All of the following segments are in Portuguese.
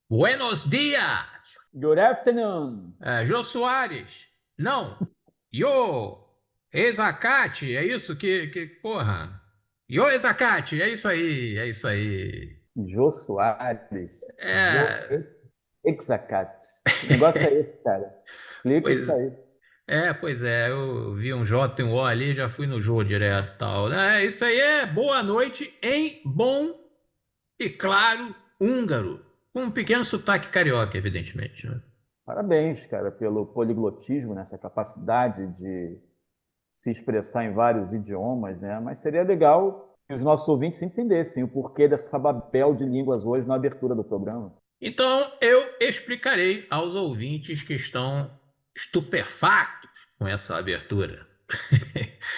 Buenos dias! Good afternoon. Jô Soares. Não. Yo. Ezacate. É isso porra. Yo, Ezacate. É isso aí. É isso aí. Jô Soares. Jô É. Exacat. Que negócio é esse, cara? Explica Pois isso aí. pois é. Eu vi um J e um O ali, já fui no Jô direto e tal. Isso aí é boa noite em bom e claro húngaro. Com um pequeno sotaque carioca, evidentemente, né? Parabéns, cara, pelo poliglotismo, nessa capacidade de se expressar em vários idiomas, né? Mas seria legal que os nossos ouvintes entendessem o porquê dessa babel de línguas hoje na abertura do programa. Então, eu explicarei aos ouvintes que estão estupefatos com essa abertura.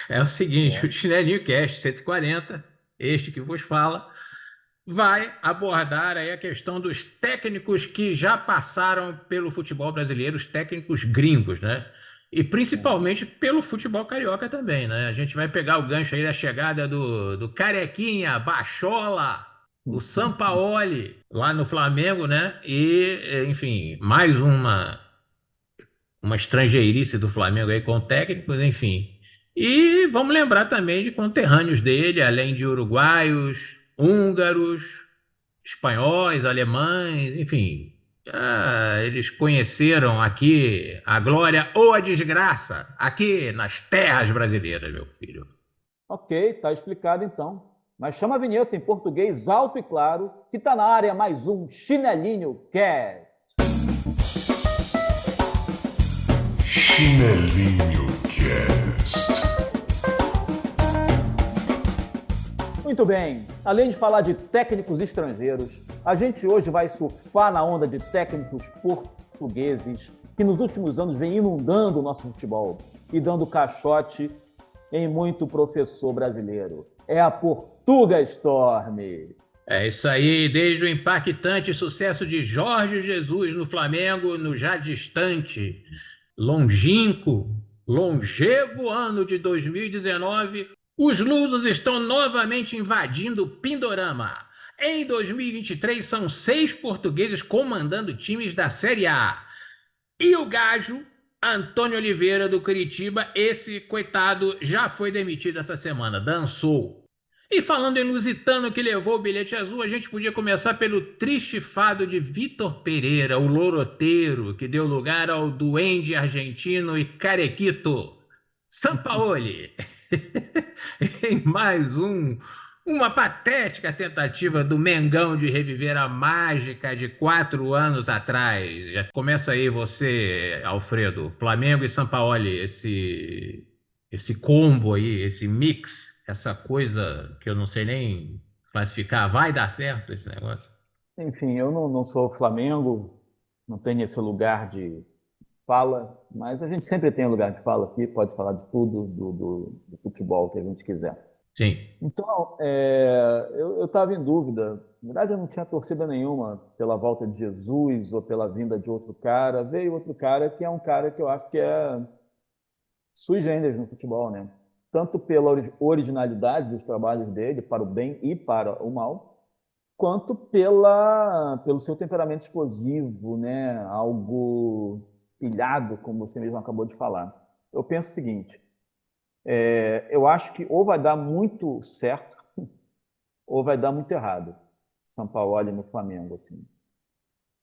É o seguinte, o Certo? Chinelinho Cast 140, este que vos fala, vai abordar aí a questão dos técnicos que já passaram pelo futebol brasileiro, os técnicos gringos, né? E Uhum. principalmente pelo futebol carioca também, né? A gente vai pegar o gancho aí da chegada do Carequinha, Bachola, o Sampaoli lá no Flamengo, né? E, enfim, mais uma estrangeirice do Flamengo aí com técnicos, enfim. E vamos lembrar também de conterrâneos dele, além de uruguaios, húngaros, espanhóis, alemães, enfim. Eles conheceram aqui a glória ou a desgraça, aqui nas terras brasileiras, meu filho. Ok, tá explicado então. Mas chama a vinheta em português alto e claro, que tá na área mais um Chinelinho Cast. Chinelinho Cast. Muito bem, além de falar de técnicos estrangeiros, a gente hoje vai surfar na onda de técnicos portugueses que nos últimos anos vem inundando o nosso futebol e dando caixote em muito professor brasileiro. É a Portuga Storm. É isso aí, desde o impactante sucesso de Jorge Jesus no Flamengo, no já distante, longínquo, longevo ano de 2019, os lusos estão novamente invadindo o Pindorama. Em 2023, são 6 portugueses comandando times da Série A. E o gajo, Antônio Oliveira, do Curitiba, esse coitado já foi demitido essa semana, dançou. E falando em lusitano que levou o bilhete azul, a gente podia começar pelo triste fado de Vitor Pereira, o loroteiro, que deu lugar ao duende argentino e carequito Sampaoli. Em mais uma patética tentativa do Mengão de reviver a mágica de 4 anos atrás. Já começa aí você, Alfredo, Flamengo e Sampaoli, esse combo aí, esse mix, essa coisa que eu não sei nem classificar. Vai dar certo esse negócio? Enfim, eu não sou Flamengo, não tenho esse lugar de fala, mas a gente sempre tem lugar de fala aqui, pode falar de tudo, do futebol que a gente quiser. Sim. Então, eu estava em dúvida. Na verdade, eu não tinha torcida nenhuma pela volta de Jesus ou pela vinda de outro cara. Veio outro cara que é um cara que eu acho que é sui generis no futebol, né? Tanto pela originalidade dos trabalhos dele, para o bem e para o mal, quanto pelo seu temperamento explosivo, né? Algo pilhado, como você mesmo acabou de falar. Eu penso o seguinte: eu acho que ou vai dar muito certo ou vai dar muito errado. Sampaoli no Flamengo, assim.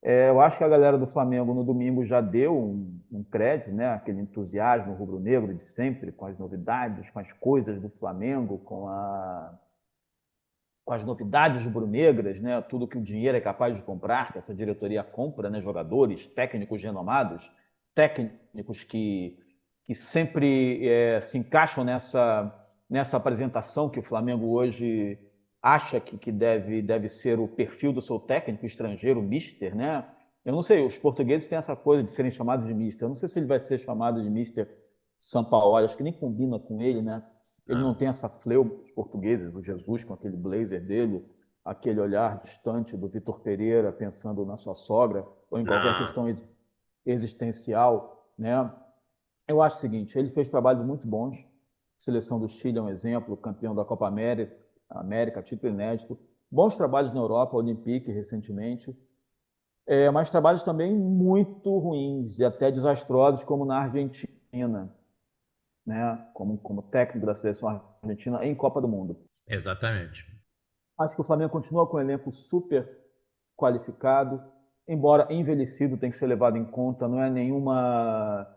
Eu acho que a galera do Flamengo no domingo já deu um crédito, né? Aquele entusiasmo rubro-negro de sempre, com as novidades, com as coisas do Flamengo, com as novidades rubro-negras, né? Tudo que o dinheiro é capaz de comprar, que essa diretoria compra, né? Jogadores, técnicos renomados, técnicos que sempre se encaixam nessa apresentação que o Flamengo hoje acha que deve ser o perfil do seu técnico estrangeiro, Mister, né? Eu não sei, os portugueses têm essa coisa de serem chamados de Mister. Eu não sei se ele vai ser chamado de Mister Sampaoli, acho que nem combina com ele, né? Ele não Ah, tem essa fleuma dos portugueses, o Jesus com aquele blazer dele, aquele olhar distante do Vitor Pereira pensando na sua sogra, ou em qualquer não. questão existencial, né? Eu acho o seguinte, ele fez trabalhos muito bons, seleção do Chile é um exemplo, campeão da Copa América, título inédito, bons trabalhos na Europa, Olympique recentemente, Mas trabalhos também muito ruins e até desastrosos, como na Argentina, né? Como técnico da seleção argentina em Copa do Mundo. Exatamente. Acho que o Flamengo continua com um elenco super qualificado, embora envelhecido, tem que ser levado em conta, não é nenhuma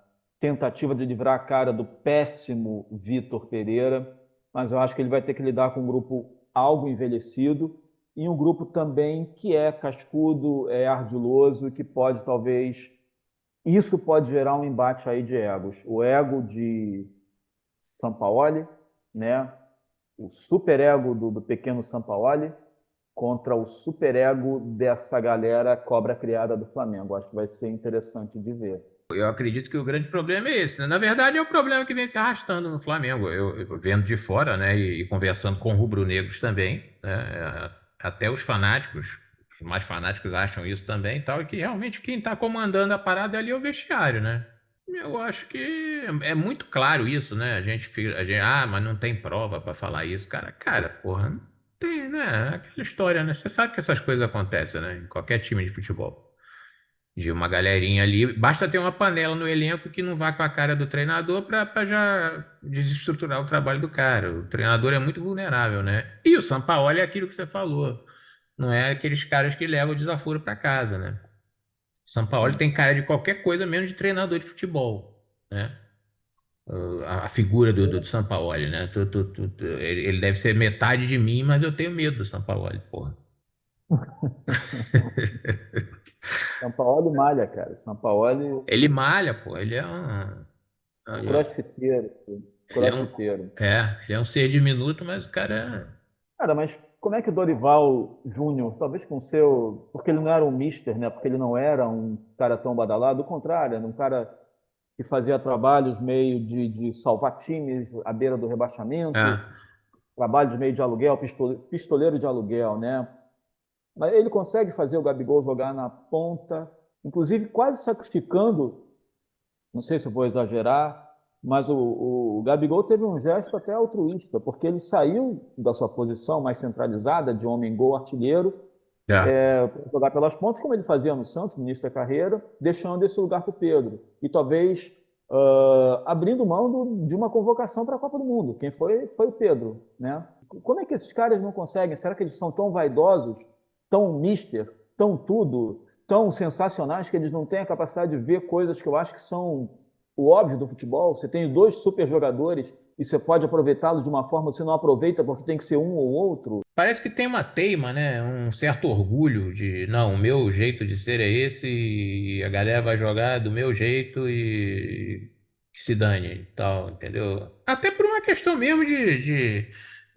tentativa de livrar a cara do péssimo Vitor Pereira, mas eu acho que ele vai ter que lidar com um grupo algo envelhecido e um grupo também que é cascudo, é ardiloso e que pode talvez isso pode gerar um embate aí de egos. O ego de Sampaoli, né? O superego do pequeno Sampaoli contra o superego dessa galera cobra criada do Flamengo. Acho que vai ser interessante de ver. Eu acredito que o grande problema é esse, né? Na verdade, é o problema que vem se arrastando no Flamengo. Eu vendo de fora, né, e conversando com rubro-negros também, né, até os fanáticos, os mais fanáticos acham isso também e tal, e que realmente quem está comandando a parada ali é o vestiário, né? Eu acho que é muito claro isso, né? Mas não tem prova para falar isso, cara, porra, não tem, né? Aquela história, né? Você sabe que essas coisas acontecem, né? Em qualquer time de futebol de uma galerinha ali. Basta ter uma panela no elenco que não vá com a cara do treinador para já desestruturar o trabalho do cara. O treinador é muito vulnerável, né? E o Sampaoli é aquilo que você falou. Não é aqueles caras que levam o desaforo para casa, né? O Sampaoli Sim. tem cara de qualquer coisa menos de treinador de futebol, né? A figura do Sampaoli, né? Ele deve ser metade de mim, mas eu tenho medo do Sampaoli, porra. Sampaoli malha, cara. Sampaoli Ele malha, pô. crossfiteiro. Ele é um, Crossfiteiro. ele é um ser diminuto, mas o cara Cara, mas como é que o Dorival Júnior, talvez com seu. Porque ele não era um mister, né? Porque ele não era um cara tão badalado, do contrário, era um cara que fazia trabalhos meio de salvar times à beira do rebaixamento, é, trabalhos meio de aluguel, pistoleiro de aluguel, né? Mas ele consegue fazer o Gabigol jogar na ponta, inclusive quase sacrificando, não sei se eu vou exagerar, mas o Gabigol teve um gesto até altruísta, porque ele saiu da sua posição mais centralizada de homem-gol artilheiro, é. para jogar pelas pontas, como ele fazia no Santos, no início da carreira, deixando esse lugar para o Pedro. E talvez abrindo mão de uma convocação para a Copa do Mundo. Quem foi o Pedro, né? Como é que esses caras não conseguem? Será que eles são tão vaidosos, tão mister, tão tudo, tão sensacionais que eles não têm a capacidade de ver coisas que eu acho que são o óbvio do futebol? Você tem dois super jogadores e você pode aproveitá-los de uma forma, você não aproveita porque tem que ser um ou outro. Parece que tem uma teima, né? Um certo orgulho de, não, o meu jeito de ser é esse e a galera vai jogar do meu jeito e que se dane e tal, entendeu? Até por uma questão mesmo de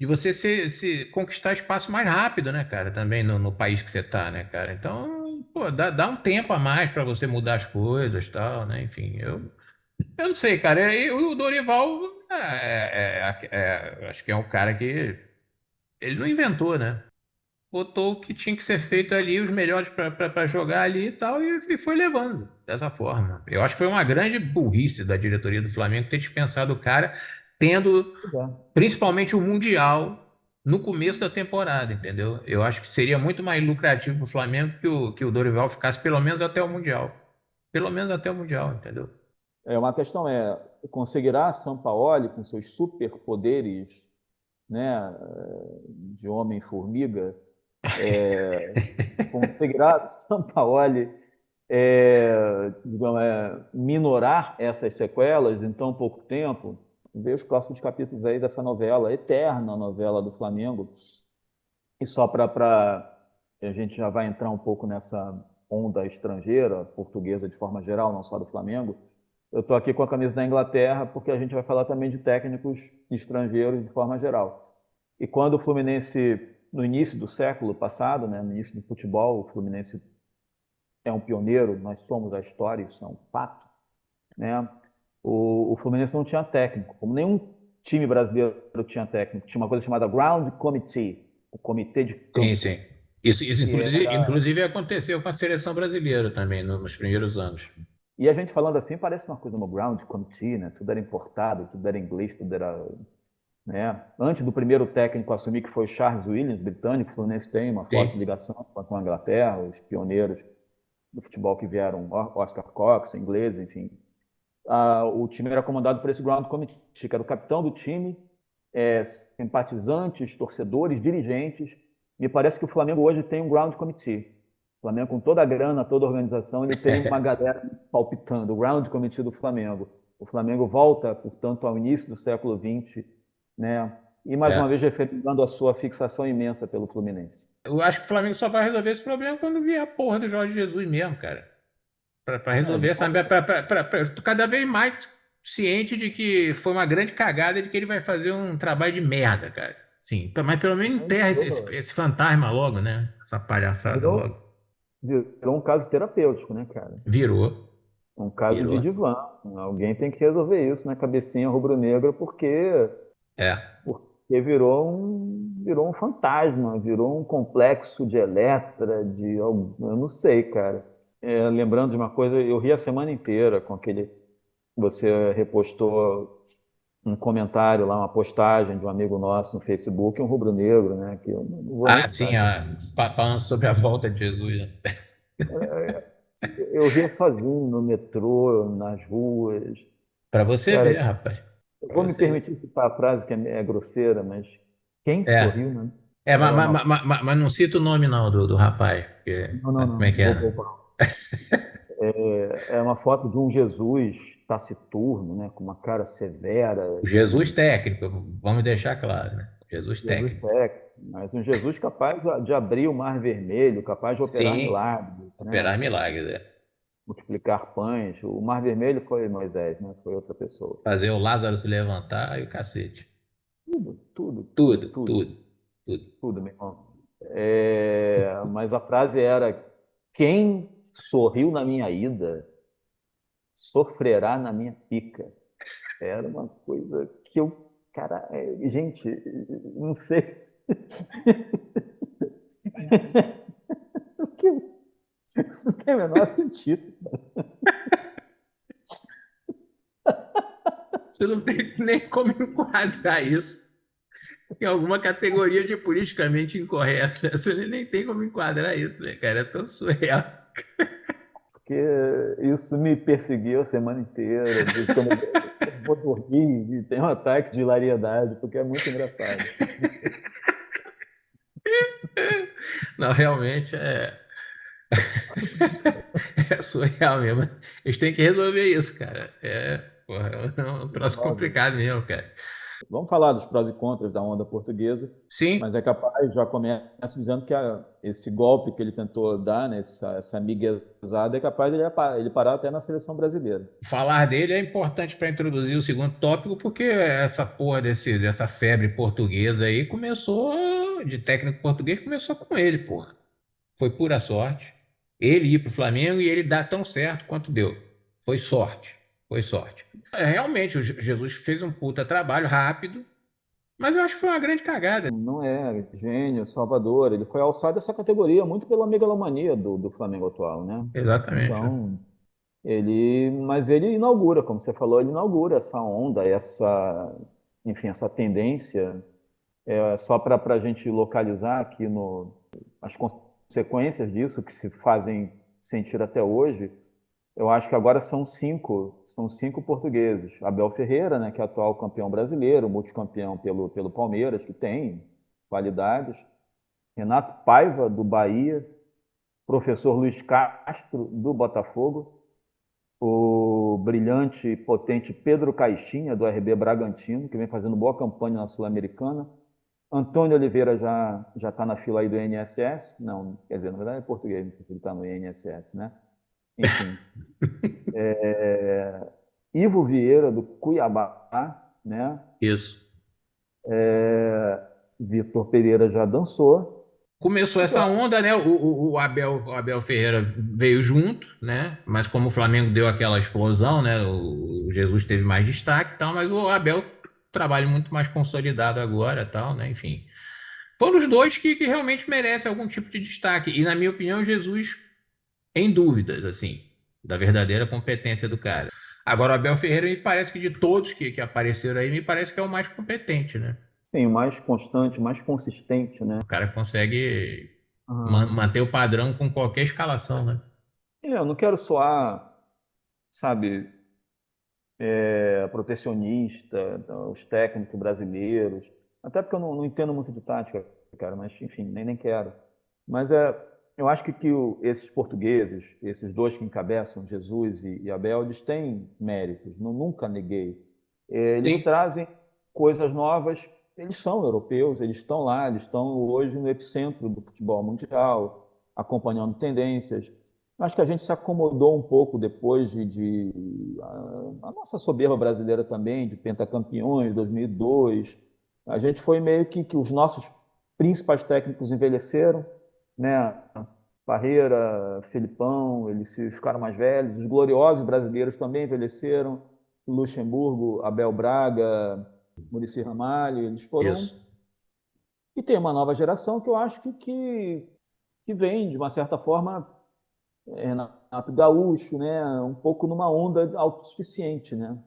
você se conquistar espaço mais rápido, né, cara? Também no país que você tá, né, cara? Então, pô, dá um tempo a mais para você mudar as coisas e tal, né? Enfim, eu não sei, cara. O Dorival acho que é um cara que ele não inventou, né? Botou o que tinha que ser feito ali, os melhores para jogar ali e tal, e foi levando dessa forma. Eu acho que foi uma grande burrice da diretoria do Flamengo ter dispensado o cara, tendo Pois é. principalmente o Mundial no começo da temporada, entendeu? Eu acho que seria muito mais lucrativo para o Flamengo que o Dorival ficasse pelo menos até o Mundial. Pelo menos até o Mundial, entendeu? Uma questão conseguirá Sampaoli, com seus superpoderes, né, de homem-formiga, conseguirá Sampaoli, digamos, minorar essas sequelas em tão pouco tempo? Ver os próximos capítulos aí dessa novela, eterna novela do Flamengo. E só para a gente já vai entrar um pouco nessa onda estrangeira, portuguesa de forma geral, não só do Flamengo. Eu estou aqui com a camisa da Inglaterra porque a gente vai falar também de técnicos estrangeiros de forma geral. E quando o Fluminense, no início do século passado, né, no início do futebol, o Fluminense é um pioneiro, nós somos a história, isso é um fato, né? O Fluminense não tinha técnico, como nenhum time brasileiro tinha técnico. Tinha uma coisa chamada Ground Committee, o comitê de Sim, campo, sim. Isso que era. inclusive aconteceu com a seleção brasileira também nos primeiros anos. E a gente falando assim parece uma coisa, uma Ground Committee, né? Tudo era importado, tudo era inglês, tudo era. Né? Antes do primeiro técnico assumir, que foi Charles Williams, britânico, o Fluminense tem uma forte Sim. ligação com a Inglaterra, os pioneiros. do futebol que vieram, Oscar Cox, inglês, enfim. O time era comandado por esse ground committee, que era o capitão do time, simpatizantes, torcedores, dirigentes. Me parece que o Flamengo hoje tem um ground committee. O Flamengo, com toda a grana, toda a organização, ele tem uma galera palpitando, o ground committee do Flamengo. O Flamengo volta, portanto, ao início do século XX, né? E mais uma vez referendando a sua fixação imensa pelo Fluminense. Eu acho que o Flamengo só vai resolver esse problema quando vier a porra do Jorge Jesus mesmo, cara. Para resolver, sabe? Tô cada vez mais ciente de que foi uma grande cagada, de que ele vai fazer um trabalho de merda, cara. Sim, mas pelo menos enterra esse fantasma logo, né? Essa palhaçada logo. Virou um caso terapêutico, né, cara? Virou. Um caso de divã. Alguém tem que resolver isso na cabecinha rubro-negra, porque virou um fantasma, virou um complexo de Eletra, eu não sei, cara. Lembrando de uma coisa, eu ri a semana inteira com aquele. Você repostou um comentário lá, uma postagem de um amigo nosso no Facebook, um rubro-negro, né? Que eu não vou nem sim, falando sobre a volta de Jesus, né? Eu ria sozinho no metrô, nas ruas. Para você ver, rapaz. Eu vou me permitir citar a frase que é grosseira, mas quem sorriu, né? Mas não cita o nome não do rapaz, porque Não, sabe como é que é, né? É uma foto de um Jesus taciturno, né, com uma cara severa. Jesus técnico, vamos deixar claro, né? Jesus técnico. Mas um Jesus capaz de abrir o Mar Vermelho, capaz de operar milagres. Operar milagres, multiplicar pães. O Mar Vermelho foi Moisés, né? Foi outra pessoa. Fazer o Lázaro se levantar e o cacete. Tudo, meu irmão. Mas a frase era: quem sorriu na minha ida, sofrerá na minha pica. Era uma coisa que eu... Cara, gente, não sei. Isso não tem o menor sentido. Você não tem nem como enquadrar isso em alguma categoria de politicamente incorreta. Você nem tem como enquadrar isso, né, cara? É tão surreal. Porque isso me perseguiu a semana inteira. Desde quando eu vou dormir e tenho um ataque de hilariedade, porque é muito engraçado. Não, realmente é surreal mesmo. Eles têm que resolver isso, cara. É um troço complicado mesmo, cara. Vamos falar dos prós e contras da onda portuguesa. Sim. Mas é capaz, já começo dizendo que esse golpe que ele tentou dar, né, essa miguezada, é capaz de ele parar até na seleção brasileira. Falar dele é importante para introduzir o segundo tópico, porque essa porra dessa febre portuguesa aí de técnico português, começou com ele, porra. Foi pura sorte. Ele ir para o Flamengo e ele dar tão certo quanto deu. Foi sorte. Realmente, o Jesus fez um puta trabalho rápido, mas eu acho que foi uma grande cagada. Não é gênio, salvador. Ele foi alçado essa categoria muito pela megalomania do Flamengo atual, né? Exatamente. Então, mas ele inaugura, como você falou, ele inaugura essa onda, enfim, essa tendência. Só para a gente localizar aqui as consequências disso que se fazem sentir até hoje. Eu acho que agora são cinco portugueses. Abel Ferreira, né, que é atual campeão brasileiro, multicampeão pelo Palmeiras, que tem qualidades. Renato Paiva, do Bahia. Professor Luiz Castro, do Botafogo. O brilhante e potente Pedro Caixinha, do RB Bragantino, que vem fazendo boa campanha na Sul-Americana. Antônio Oliveira já está na fila aí do INSS. Não, quer dizer, na verdade é português, não sei se ele está no INSS, né? Enfim. Ivo Vieira, do Cuiabá, né? Isso. Vitor Pereira já dançou. Começou essa onda, né? O Abel Ferreira veio junto, né? Mas como o Flamengo deu aquela explosão, né? O Jesus teve mais destaque e tal, mas o Abel trabalha muito mais consolidado agora, tal, né? Enfim. Foram os dois que realmente merecem algum tipo de destaque. E, na minha opinião, Jesus, em dúvidas, assim, da verdadeira competência do cara. Agora, o Abel Ferreira, me parece que de todos que apareceram aí, me parece que é o mais competente, né? Sim, o mais constante, mais consistente, né? O cara consegue manter o padrão com qualquer escalação, né? Eu não quero soar, sabe, protecionista, então, os técnicos brasileiros, até porque eu não entendo muito de tática, cara, mas enfim, nem quero. Mas eu acho que esses portugueses, esses dois que encabeçam, Jesus e Abel, eles têm méritos, nunca neguei. Eles Sim, trazem coisas novas, eles são europeus, eles estão lá, eles estão hoje no epicentro do futebol mundial, acompanhando tendências. Acho que a gente se acomodou um pouco depois a nossa soberba brasileira também, de pentacampeões, 2002. A gente foi meio que os nossos principais técnicos envelheceram, né? Parreira, Felipão, ficaram mais velhos. Os gloriosos brasileiros também envelheceram. Luxemburgo, Abel Braga, Muricy Ramalho, eles foram. isso. E tem uma nova geração que eu acho que vem, de uma certa forma, Renato Gaúcho, né? Um pouco numa onda autossuficiente, né?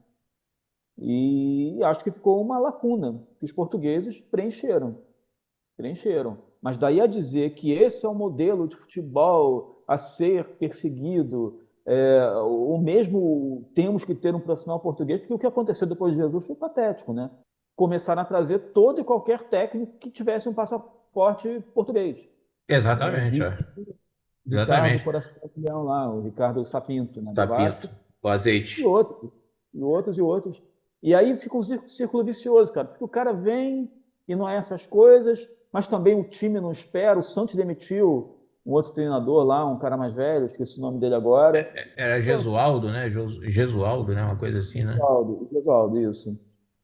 E acho que ficou uma lacuna que os portugueses preencheram. Mas daí a dizer que esse é o modelo de futebol a ser perseguido, o mesmo temos que ter um profissional português, porque o que aconteceu depois de Jesus foi patético, né? Começaram a trazer todo e qualquer técnico que tivesse um passaporte português. Exatamente, ó. Ricardo Exatamente. Coração de Leão lá, o Ricardo Sapinto, né, do Sapinto, Vasco, o e azeite. outros, e outros, e outros. E aí fica um círculo vicioso, cara, porque o cara vem e não é essas coisas, mas também o time não espera. O Santos demitiu um outro treinador lá, um cara mais velho, esqueci o nome dele agora. Era Pô, Gesualdo, né? Gesualdo, né? Uma coisa assim, né? Gesualdo, isso.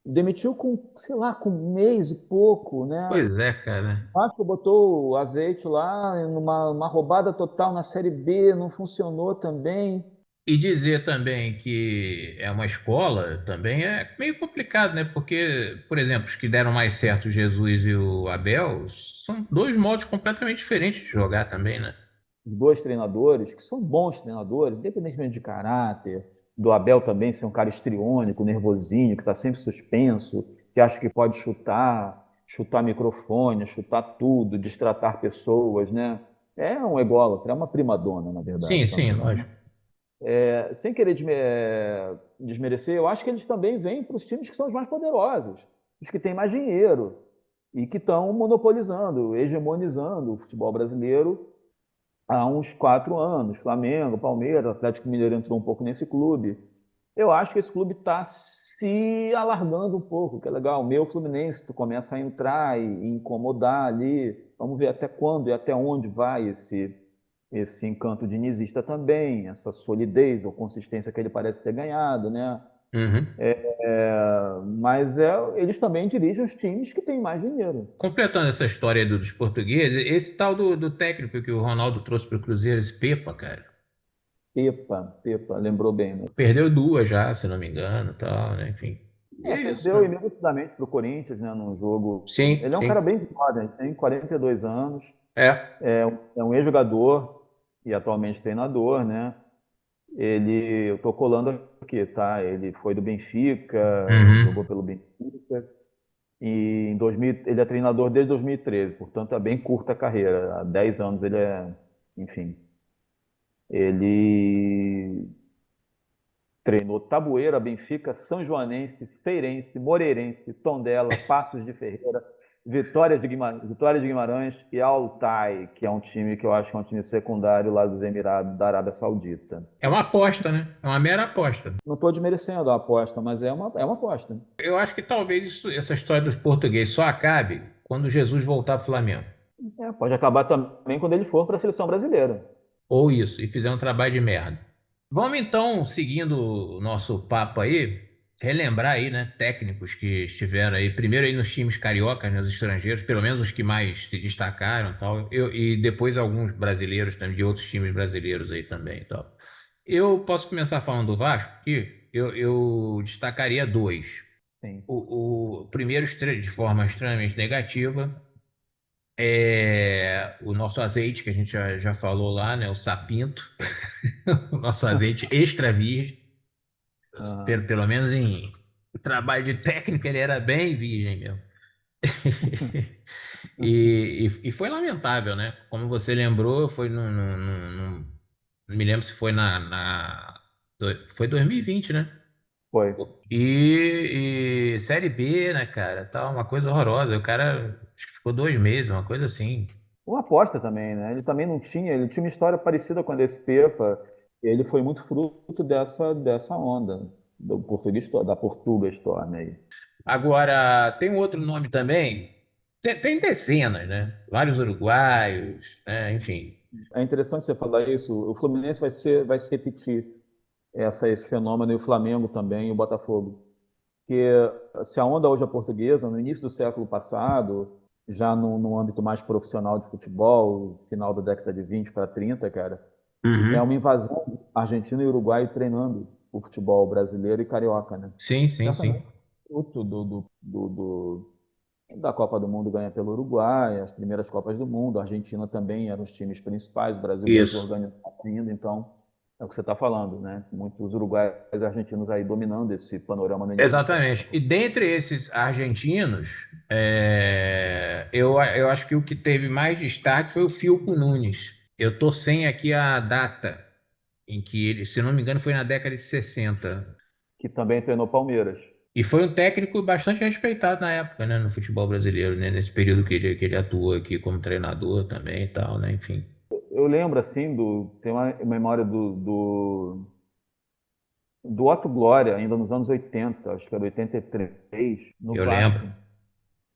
Demitiu com, sei lá, com um mês e pouco, né? Pois é, cara. O Vasco botou o azeite lá, numa uma roubada total na Série B, não funcionou também. E dizer também que é uma escola também é meio complicado, né? Porque, por exemplo, os que deram mais certo, o Jesus e o Abel, são dois modos completamente diferentes de jogar também, né? Os dois treinadores, que são bons treinadores, independentemente de caráter, do Abel também ser um cara histriônico, nervosinho, que está sempre suspenso, que acha que pode chutar microfone, chutar tudo, destratar pessoas, né? É um ególatra, é uma primadona, na Sim, verdade, sim, também. lógico. Sem querer desmerecer, eu acho que eles também vêm para os times que são os mais poderosos, os que têm mais dinheiro e que estão monopolizando, hegemonizando o futebol brasileiro há uns 4 anos. Flamengo, Palmeiras, Atlético Mineiro entrou um pouco nesse clube. Eu acho que esse clube está se alargando um pouco, que é legal. O meu Fluminense, tu começa a entrar e incomodar ali. Vamos ver até quando e até onde vai esse encanto dinizista também, essa solidez ou consistência que ele parece ter ganhado, né? Uhum. Mas eles também dirigem os times que têm mais dinheiro. Completando essa história dos portugueses, esse tal do técnico que o Ronaldo trouxe para o Cruzeiro, esse Pepa, cara, Pepa, lembrou bem, né? perdeu duas já, se não me engano, tal, né? Enfim. E é isso, Perdeu né? imerecidamente para o Corinthians, né, num jogo. Sim, Ele é um cara sim. bem jovem, tem 42 anos, É. é um ex-jogador e atualmente treinador, né? Eu tô colando aqui, tá? Ele foi do Benfica, jogou Uhum. pelo Benfica e em 2000, ele é treinador desde 2013, portanto é bem curta a carreira. Há 10 anos enfim, ele treinou Tabueira, Benfica, São Joanense, Feirense, Moreirense, Tondela, Passos de Ferreira, Vitória de Guimarães e Altai, que é um time que eu acho que é um time secundário lá dos Emirados da Arábia Saudita. É uma aposta, né? É uma mera aposta. Não estou desmerecendo a aposta, mas é uma aposta. Eu acho que talvez essa história dos portugueses só acabe quando Jesus voltar para o Flamengo. Pode acabar também quando ele for para a seleção brasileira. Ou isso, e fizer um trabalho de merda. Vamos então, seguindo o nosso papo aí, relembrar aí, né, técnicos que estiveram aí, primeiro aí nos times cariocas, né, os estrangeiros, pelo menos os que mais se destacaram e tal, e depois alguns brasileiros também, de outros times brasileiros aí também e tal. Eu posso começar falando do Vasco, que eu destacaria dois. Sim. O primeiro, de forma extremamente negativa, é o nosso azeite, que a gente já falou lá, né? O Sapinto, o nosso azeite extra virgem, Aham. pelo menos em trabalho de técnica, ele era bem virgem mesmo. E foi lamentável, né? Como você lembrou, foi Não me lembro se foi foi 2020, né? Foi. E Série B, né, cara? Tá uma coisa horrorosa. O cara acho que ficou 2 meses, uma coisa assim. Uma aposta também, né? Ele também não tinha, ele tinha uma história parecida com a desse Pepa. Ele foi muito fruto dessa onda do português, da Portuga Storm aí. Agora, tem um outro nome também. Tem dezenas, né? Vários uruguaios, né? Enfim. É interessante você falar isso. O Fluminense vai se repetir esse fenômeno e o Flamengo também e o Botafogo. Porque se a onda hoje é portuguesa, no início do século passado, já no âmbito mais profissional de futebol, final da década de 20 para 30, cara, é Uhum. uma invasão argentina e uruguaio treinando o futebol brasileiro e carioca, né? Sim, sim, sim. Certamente fruto da Copa do Mundo ganha pelo Uruguai, as primeiras Copas do Mundo, a Argentina também eram os times principais, o Brasil veio Isso. desorganizado ainda, então é o que você está falando, né? Muitos uruguaios e argentinos aí dominando esse panorama no início do século. Exatamente. E dentre esses argentinos, eu acho que o que teve mais destaque foi o Fiuco Nunes. Eu tô sem aqui a data em que ele, se não me engano, foi na década de 60. Que também treinou Palmeiras. E foi um técnico bastante respeitado na época, né, no futebol brasileiro, né, nesse período que ele atuou aqui como treinador também e tal, né, enfim. Eu lembro, assim, tem uma memória do Otto Glória, ainda nos anos 80, acho que era 83, no Eu lembro. Vasco.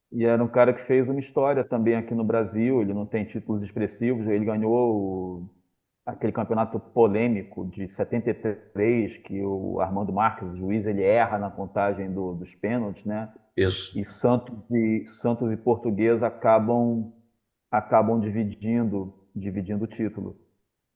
E era um cara que fez uma história também aqui no Brasil. Ele não tem títulos expressivos. Ele ganhou aquele campeonato polêmico de 73, que o Armando Marques, o juiz, ele erra na contagem dos pênaltis, né? Isso. E Santos e Portuguesa acabam dividindo o título.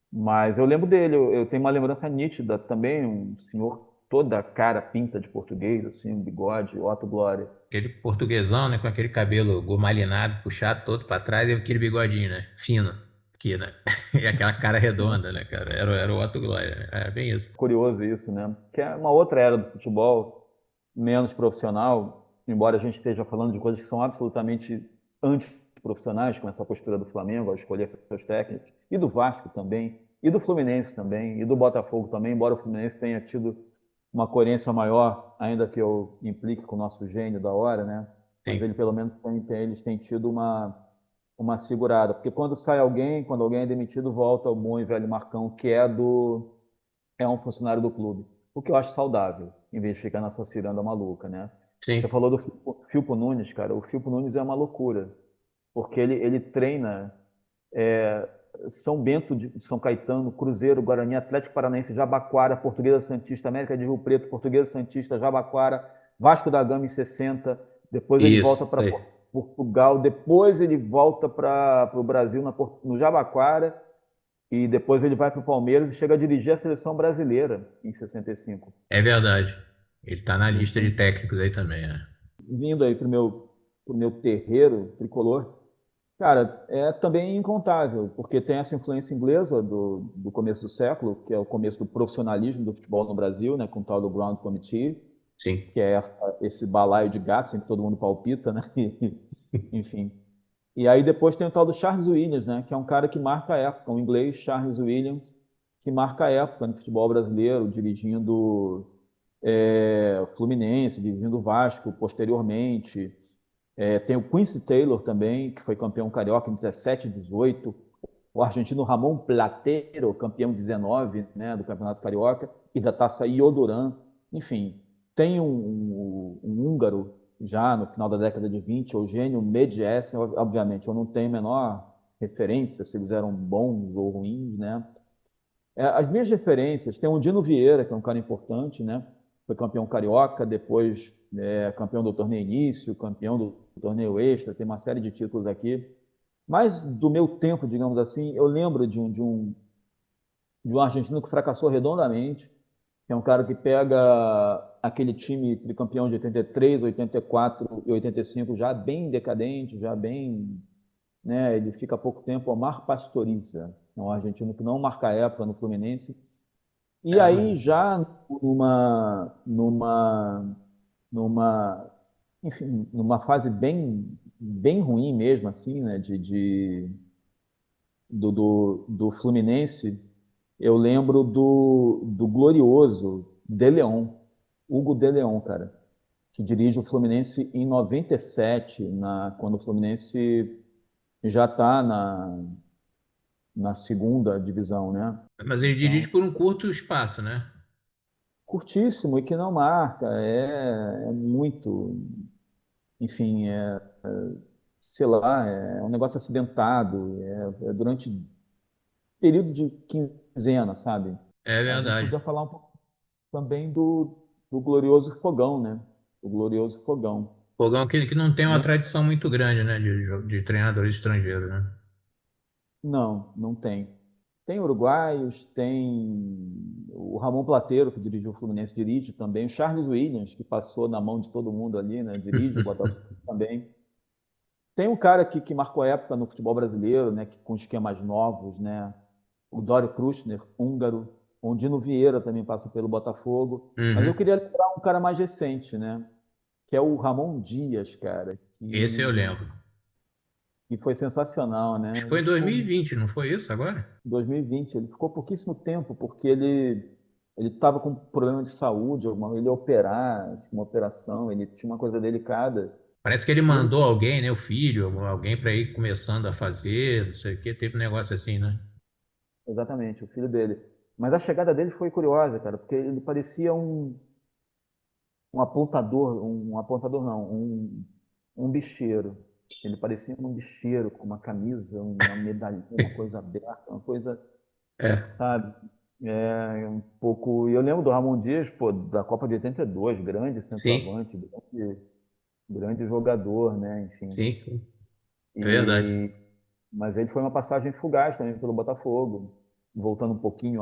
Mas eu lembro dele, eu tenho uma lembrança nítida também, um senhor toda a cara pinta de português, assim, um bigode, Otto Glória. Aquele portuguesão, né, com aquele cabelo gomalinado, puxado todo para trás e aquele bigodinho, né, fino, aqui, né, e aquela cara redonda, né, cara, era o Otto Glória, né? Era bem isso. Curioso isso, né? Que é uma outra era do futebol, menos profissional, embora a gente esteja falando de coisas que são absolutamente antiprofissionais, com essa postura do Flamengo, ao escolher seus técnicos, e do Vasco também, e do Fluminense também, e do Botafogo também, embora o Fluminense tenha tido uma coerência maior, ainda que eu implique com o nosso gênio da hora, né? Mas Sim. ele pelo menos eles têm tido uma segurada, porque quando sai alguém, quando alguém é demitido, volta o bom e velho Marcão, que é um funcionário do clube. O que eu acho saudável, em vez de ficar nessa ciranda maluca, né? Você Sim. falou do Filpo Nunes, cara. O Filpo Nunes é uma loucura, porque ele treina São Bento de São Caetano, Cruzeiro, Guarani, Atlético Paranaense, Jabaquara, Portuguesa Santista, América de Rio Preto, Portuguesa Santista, Jabaquara, Vasco da Gama em 60. Depois ele Isso, volta isso para aí. Portugal, depois ele volta para o Brasil no Jabaquara e depois ele vai para o Palmeiras e chega a dirigir a seleção brasileira em 65. É verdade. Ele tá na lista de Enfim, técnicos aí também, né? vindo aí pro meu terreiro tricolor, cara, é também incontável, porque tem essa influência inglesa do começo do século, que é o começo do profissionalismo do futebol no Brasil, né, com o tal do Ground Committee, Sim. que é esse balaio de gatos em que todo mundo palpita, né? Enfim. E aí depois tem o tal do Charles Williams, né? Que é um cara que marca a época, um inglês, Charles Williams, que marca a época no futebol brasileiro, dirigindo Fluminense, dirigindo o Vasco posteriormente. Tem o Quincy Taylor também, que foi campeão carioca em 17 e 18. O argentino Ramon Plateiro, campeão 19, né, do Campeonato Carioca, e da Taça Iodoran. Enfim, tem um húngaro já no final da década de 20, Eugênio Medjessen. Obviamente, eu não tenho a menor referência se eles eram bons ou ruins, né? As minhas referências, tem o Dino Vieira, que é um cara importante, né? Foi campeão carioca, depois campeão do torneio início, campeão do torneio extra, tem uma série de títulos aqui. Mas do meu tempo, digamos assim, eu lembro de um argentino que fracassou redondamente, que é um cara que pega aquele time tricampeão de 83, 84 e 85 já bem decadente, já bem, né, ele fica há pouco tempo, Omar Pastoriza, é um argentino que não marca a época no Fluminense. E aí Ah, já numa, enfim, numa fase bem ruim mesmo, assim, né, do Fluminense, Eu lembro do glorioso De Leon, Hugo De Leon, cara, que dirige o Fluminense em 97, quando o Fluminense já está na segunda divisão, né? Mas ele dirige Então, por um curto espaço, né? curtíssimo e que não marca, é muito, enfim, sei lá, é um negócio acidentado, é durante período de quinzena, sabe? É A gente verdade. podia falar um pouco também do glorioso Fogão, né? O glorioso Fogão. Fogão que não tem uma Né? tradição muito grande, né, de treinadores estrangeiros, né? Não, não tem. Tem uruguaios, tem o Ramon Plateiro, que dirigiu o Fluminense, dirige também. O Charles Williams, que passou na mão de todo mundo ali, né? Dirige o Botafogo também. Tem um cara que marcou época no futebol brasileiro, né? Que, com esquemas novos, né? O Dório Kruschner, húngaro. O Dino Vieira também passa pelo Botafogo. Mas eu Uhum. queria lembrar um cara mais recente, né? Que é o Ramon Dias, cara, Esse eu lembro. que foi sensacional, Acho né? que foi Ele em ficou 2020, não foi isso agora? em 2020, ele ficou pouquíssimo tempo, porque ele estava com problema de saúde, ele ia operar, acho que uma operação, ele tinha uma coisa delicada. Parece que ele E ele, mandou alguém, né, o filho, alguém para ir começando a fazer, não sei o quê. Teve um negócio assim, né? exatamente, o filho dele. Mas a chegada dele foi curiosa, cara, porque ele parecia um apontador não, um bicheiro. Ele parecia um bicheiro com uma camisa, uma medalha, uma coisa aberta, uma coisa, É, sabe? Um pouco. E eu lembro do Ramon Dias, pô, da Copa de 82, grande sim, centroavante, grande jogador, né? Enfim. sim, sim. É verdade. E, mas ele foi uma passagem fugaz também pelo Botafogo. Voltando um pouquinho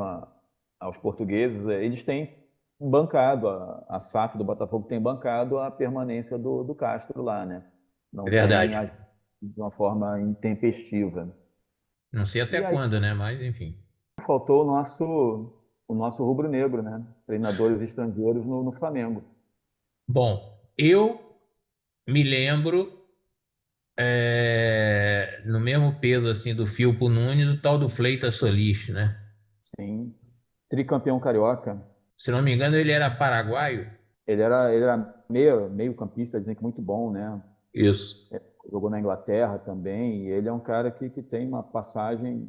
aos portugueses, eles têm bancado, a SAF do Botafogo tem bancado a permanência do Castro lá, né? É Não tem verdade. agido de uma forma intempestiva. Não sei até E aí quando, né? Mas, enfim. faltou o nosso rubro-negro, né? Treinadores estrangeiros no Flamengo. Bom, eu me lembro, no mesmo peso, assim, do Firpo Nunes, do tal do Fleitas Solis, né? Sim. Tricampeão carioca. Se não me engano, ele era paraguaio. Ele era meio campista, dizem que muito bom, né? Isso. Jogou na Inglaterra também. E ele é um cara que tem uma passagem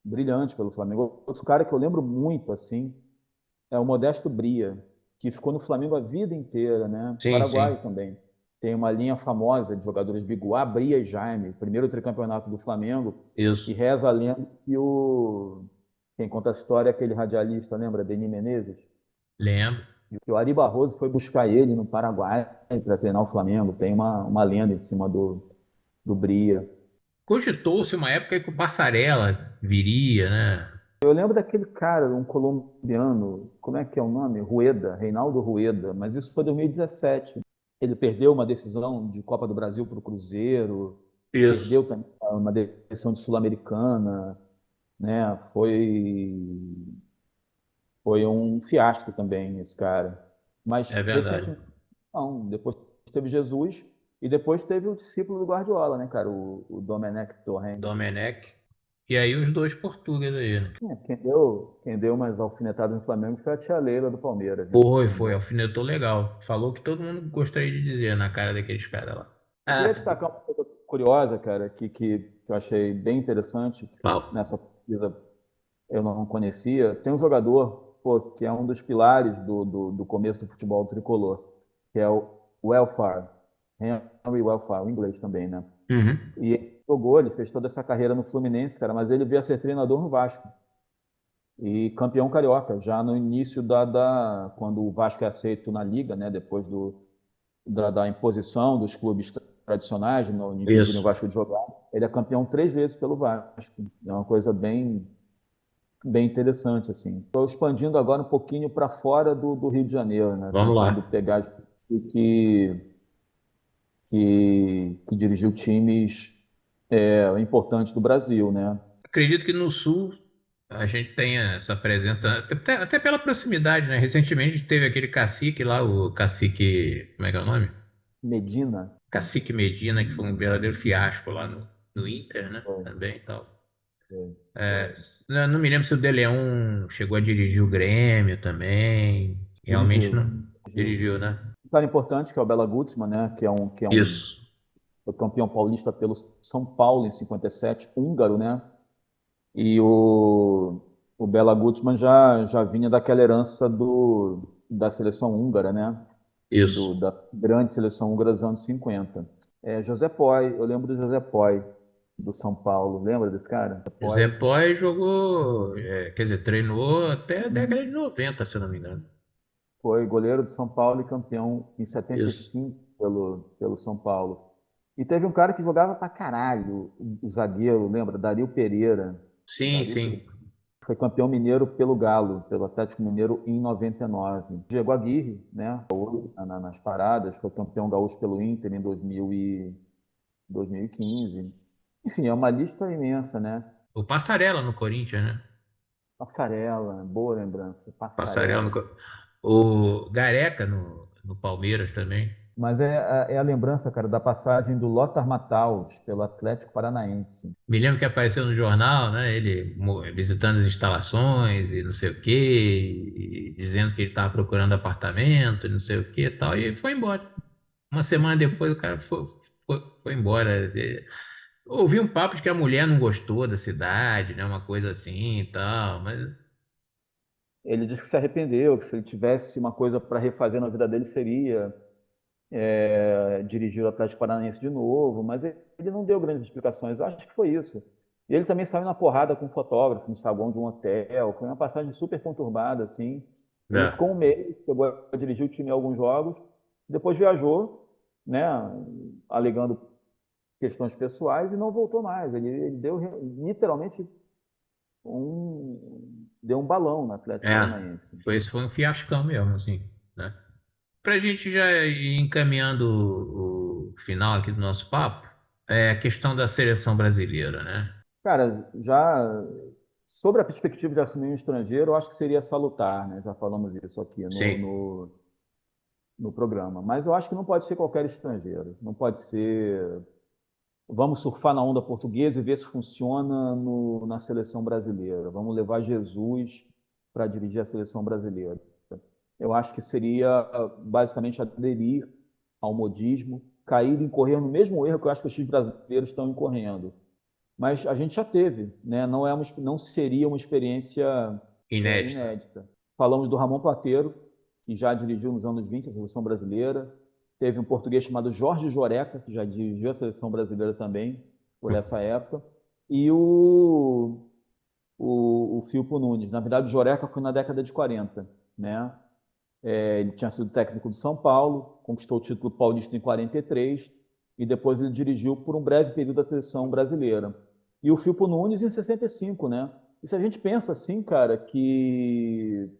brilhante pelo Flamengo. Outro cara que eu lembro muito, assim, é o Modesto Bria, que ficou no Flamengo a vida inteira, né? Sim, Paraguai sim. também. Tem uma linha famosa de jogadores Biguá, Bria e Jaime, primeiro tricampeonato do Flamengo, e Isso. reza a lenda que quem conta a história é aquele radialista, lembra? Denis Menezes? Lembro. E que o Ari Barroso foi buscar ele no Paraguai para treinar o Flamengo. Tem uma lenda em cima do Bria. Cogitou-se uma época que o Passarella viria, né? Eu lembro daquele cara, um colombiano, como é que é o nome? Rueda, Reinaldo Rueda, mas isso foi em 2017. Ele perdeu uma decisão de Copa do Brasil para o Cruzeiro, Isso. perdeu também uma decisão de Sul-Americana, né? Foi um fiasco também esse cara. Mas É verdade. recentemente, não. Depois teve Jesus e depois teve o discípulo do Guardiola, né, cara? O Domenech Torrent. Domenech. E aí os dois portugueses aí, né? Quem deu umas alfinetadas no Flamengo foi a tia Leila do Palmeiras, né? Foi, alfinetou legal. Falou que todo mundo gostaria de dizer na cara daqueles caras lá. Eu Ah, queria destacar uma coisa curiosa, cara, que eu achei bem interessante, que Paulo. nessa pesquisa eu não conhecia. Tem um jogador, pô, que é um dos pilares do começo do futebol tricolor, que é o Welfare, Henry Welfare, o inglês também, né? Uhum. E ele jogou, ele fez toda essa carreira no Fluminense, cara, mas ele veio a ser treinador no Vasco e campeão carioca, já no início quando o Vasco é aceito na Liga, né? Depois da imposição dos clubes tradicionais, no impedirem o Isso. Vasco de jogar. Ele é campeão 3 vezes pelo Vasco. É uma coisa bem, bem interessante, assim. Estou expandindo agora um pouquinho para fora do Rio de Janeiro, né? Vamos Tentando lá. pegar gente que dirigiu times importantes do Brasil, né? Acredito que no Sul a gente tenha essa presença, até pela proximidade, né? Recentemente teve aquele cacique lá, o cacique, como é que é o nome? Medina, Cacique Medina, que foi um verdadeiro fiasco lá no Inter, né? foi, Também e tal. Foi, É, foi. não me lembro se o De Leon chegou a dirigir o Grêmio também. Realmente Dirigiu, não dirigiu. dirigiu, né? Um cara importante, que é o Bela Gutzmann, né? Isso, Foi campeão paulista pelo São Paulo em 57, húngaro, né? E o Bela Gutzmann já vinha daquela herança da seleção húngara, né? isso. Da grande seleção húngara dos anos 50. José Poy, eu lembro do José Poy, do São Paulo. Lembra desse cara? José Zé Poy. Poy jogou, quer dizer, treinou até a década de 90, se eu não me engano. Foi goleiro do São Paulo e campeão em Isso. 75 pelo São Paulo. E teve um cara que jogava pra caralho, o zagueiro, lembra? Dario Pereira. Sim, Dario Pereira. sim. Foi campeão mineiro pelo Galo, pelo Atlético Mineiro em 99. Diego Aguirre, né? Nas paradas, foi campeão gaúcho pelo Inter em 2015. Enfim, é uma lista imensa, né? O Passarella no Corinthians, né? Passarela, boa lembrança, Passarella no, Passarela. o Gareca no Palmeiras também. Mas é a lembrança, cara, da passagem do Lothar Matthaus pelo Atlético Paranaense. Me lembro que apareceu no jornal, né? Ele visitando as instalações e não sei o quê, e dizendo que ele estava procurando apartamento, e não sei o quê e tal, e foi embora. Uma semana depois o cara foi embora. Ouvi um papo de que a mulher não gostou da cidade, né? Uma coisa assim e tal, mas Ele disse que se arrependeu, que se ele tivesse uma coisa para refazer na vida dele seria dirigir o Atlético Paranaense de novo, mas ele não deu grandes explicações. Eu acho que foi isso. E ele também saiu na porrada com um fotógrafo no saguão de um hotel. Foi uma passagem super conturbada, assim. Ele é, ficou um mês, chegou a dirigir o time em alguns jogos, depois viajou, né, alegando questões pessoais e não voltou mais. Ele deu literalmente deu um balão no Atlético é, Paranaense. isso foi um fiascão mesmo, assim, né? Para a gente já ir encaminhando o final aqui do nosso papo, é a questão da seleção brasileira, né? Cara, já sobre a perspectiva de assumir um estrangeiro, eu acho que seria salutar, né? Já falamos isso aqui Sim, no programa. Mas eu acho que não pode ser qualquer estrangeiro. Não pode ser. Vamos surfar na onda portuguesa e ver se funciona na seleção brasileira. Vamos levar Jesus para dirigir a seleção brasileira. Eu acho que seria basicamente aderir ao modismo, cair e incorrer no mesmo erro que eu acho que os times brasileiros estão incorrendo. Mas a gente já teve, né? Não seria uma experiência inédito. inédita. Falamos do Ramon Plateiro, que já dirigiu nos anos 20 a seleção brasileira. Teve um português chamado Jorge Joreca, que já dirigiu a seleção brasileira também, por essa época. E o Filpo Nunes. Na verdade, o Joreca foi na década de 40, né? Ele tinha sido técnico do São Paulo, conquistou o título paulista em 43 e depois ele dirigiu por um breve período a seleção brasileira. E o Filpo Nunes em 65, né? E se a gente pensa assim, cara, que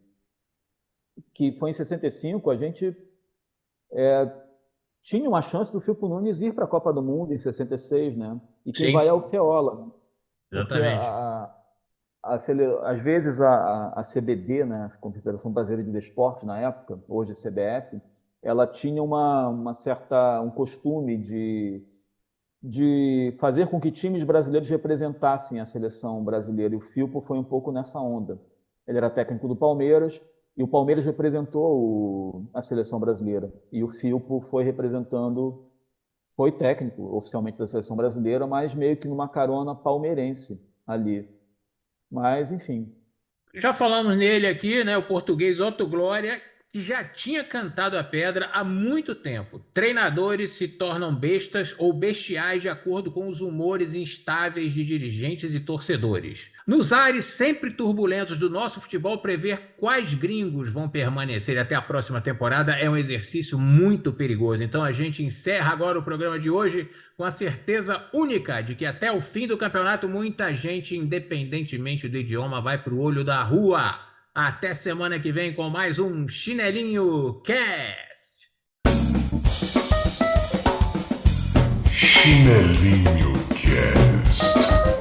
foi em 65, a gente tinha uma chance do Filpo Nunes ir para a Copa do Mundo em 66, né? E quem vai é o Sim, Feola, porque exatamente. às vezes a CBD, né, a Confederação Brasileira de Desportos, na época, hoje CBF, ela tinha um costume de fazer com que times brasileiros representassem a seleção brasileira, e o Filpo foi um pouco nessa onda. Ele era técnico do Palmeiras, e o Palmeiras representou a seleção brasileira, e o Filpo foi técnico oficialmente da seleção brasileira, mas meio que numa carona palmeirense ali. Mas, enfim, Já falamos nele aqui, né? O português Otto Glória, que já tinha cantado a pedra há muito tempo. Treinadores se tornam bestas ou bestiais de acordo com os humores instáveis de dirigentes e torcedores. Nos ares sempre turbulentos do nosso futebol, prever quais gringos vão permanecer até a próxima temporada é um exercício muito perigoso. Então a gente encerra agora o programa de hoje com a certeza única de que até o fim do campeonato muita gente, independentemente do idioma, vai para o olho da rua. Até semana que vem com mais um Chinelinho Cast. Chinelinho Cast.